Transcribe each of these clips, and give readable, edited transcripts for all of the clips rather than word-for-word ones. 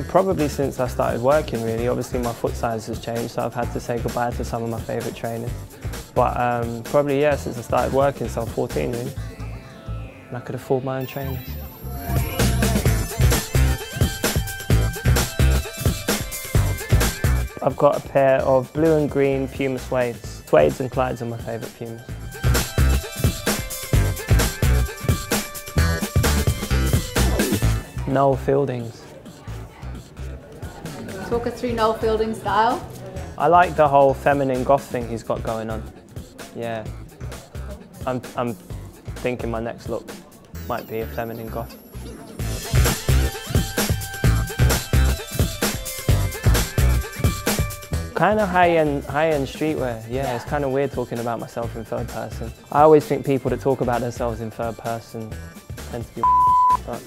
Probably since I started working, really. Obviously my foot size has changed, so I've had to say goodbye to some of my favourite trainers. But probably, yeah, since I started working, so I'm 14 really. And I could afford my own trainers. I've got a pair of blue and green Puma suedes. Suedes and Clydes are my favourite Pumas. Noel Fielding's. Talk us through Noel Fielding's style. I like the whole feminine goth thing he's got going on. Yeah. I'm thinking my next look might be a feminine goth. Kind of high-end streetwear, yeah. It's kind of weird talking about myself in third person. I always think people that talk about themselves in third person tend to be but...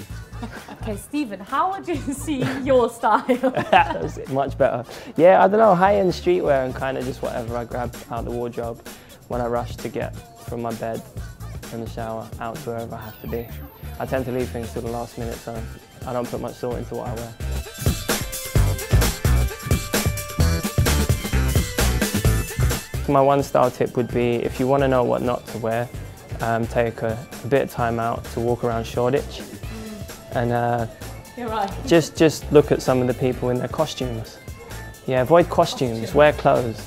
Okay, Stephen, how would you see your style? That's much better. Yeah, I don't know, high-end streetwear and kind of just whatever I grab out the wardrobe when I rush to get from my bed and the shower out to wherever I have to be. I tend to leave things till the last minute, so I don't put much thought into what I wear. My one style tip would be, if you want to know what not to wear, take a bit of time out to walk around Shoreditch and You're right. just look at some of the people in their costumes. Yeah, avoid costumes, wear clothes.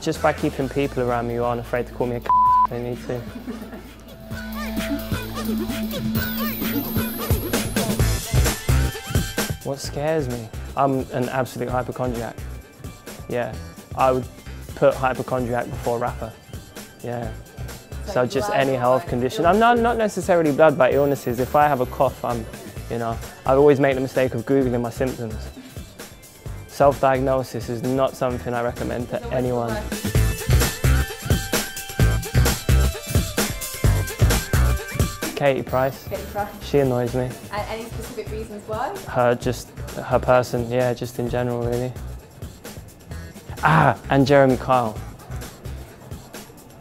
Just by keeping people around me who aren't afraid to call me a if they need to. What scares me? I'm an absolute hypochondriac. Yeah, I would put hypochondriac before rapper. Yeah. So just any health condition. I'm not necessarily blood by illnesses. If I have a cough, I always make the mistake of Googling my symptoms. Self-diagnosis is not something I recommend to anyone. Katie Price. Katie Price. She annoys me. And any specific reasons why? Her person, yeah, just in general, really. And Jeremy Kyle.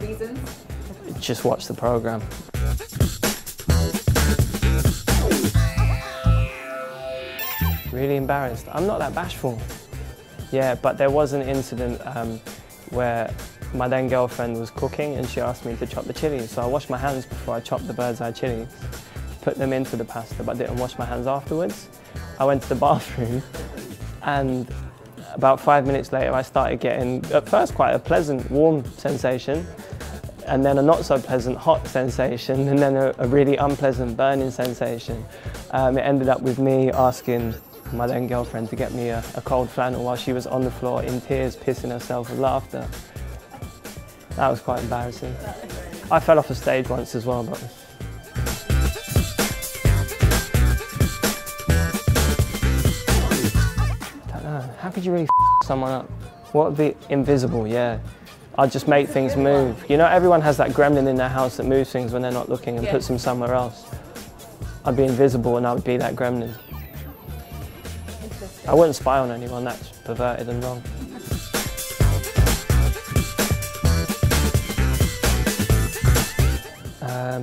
Reasons? Just watch the programme. Really embarrassed. I'm not that bashful. Yeah, but there was an incident where my then girlfriend was cooking and she asked me to chop the chilies. So I washed my hands before I chopped the bird's eye chilies, put them into the pasta, but didn't wash my hands afterwards. I went to the bathroom and about 5 minutes later I started getting, at first, quite a pleasant warm sensation, and then a not so pleasant hot sensation, and then a really unpleasant burning sensation. It ended up with me asking my then girlfriend to get me a cold flannel while she was on the floor in tears, pissing herself with laughter. That was quite embarrassing. I fell off a stage once as well, but... I don't know, how could you really someone up? What would be invisible, yeah. I'd just make things move. You know, everyone has that gremlin in their house that moves things when they're not looking and puts them somewhere else. I'd be invisible and I would be that gremlin. I wouldn't spy on anyone, that's perverted and wrong.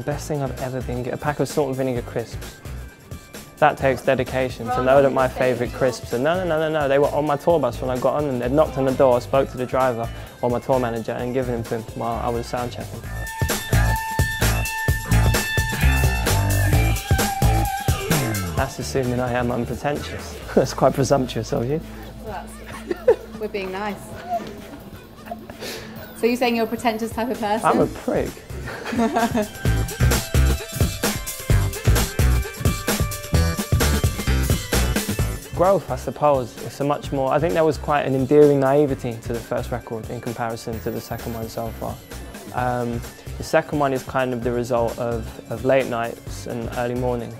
Best thing I've ever been getting, a pack of salt and vinegar crisps. That takes dedication to know that my favourite crisps are, no, they were on my tour bus when I got on and they'd knocked on the door, spoke to the driver or my tour manager and given them to him while I was sound checking. That's assuming I am unpretentious. That's quite presumptuous of you. Well, we're being nice. So you're saying you're a pretentious type of person? I'm a prick. Growth, I suppose. It's a much more, I think there was quite an endearing naivety to the first record in comparison to the second one so far. The second one is kind of the result of late nights and early mornings.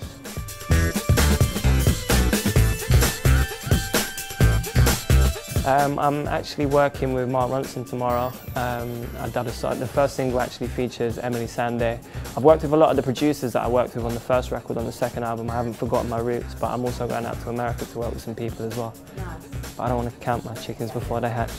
I'm actually working with Mark Ronson tomorrow. The first single actually features Emily Sandé. I've worked with a lot of the producers that I worked with on the first record, on the second album. I haven't forgotten my roots, but I'm also going out to America to work with some people as well. Nice. But I don't want to count my chickens before they hatch.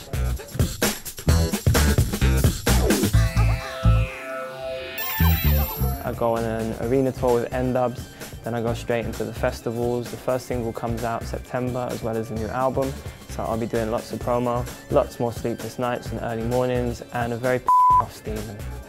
go on an arena tour with N-Dubs, then I go straight into the festivals. The first single comes out September, as well as a new album. So I'll be doing lots of promo, lots more sleepless nights and early mornings, and a very off Stephen.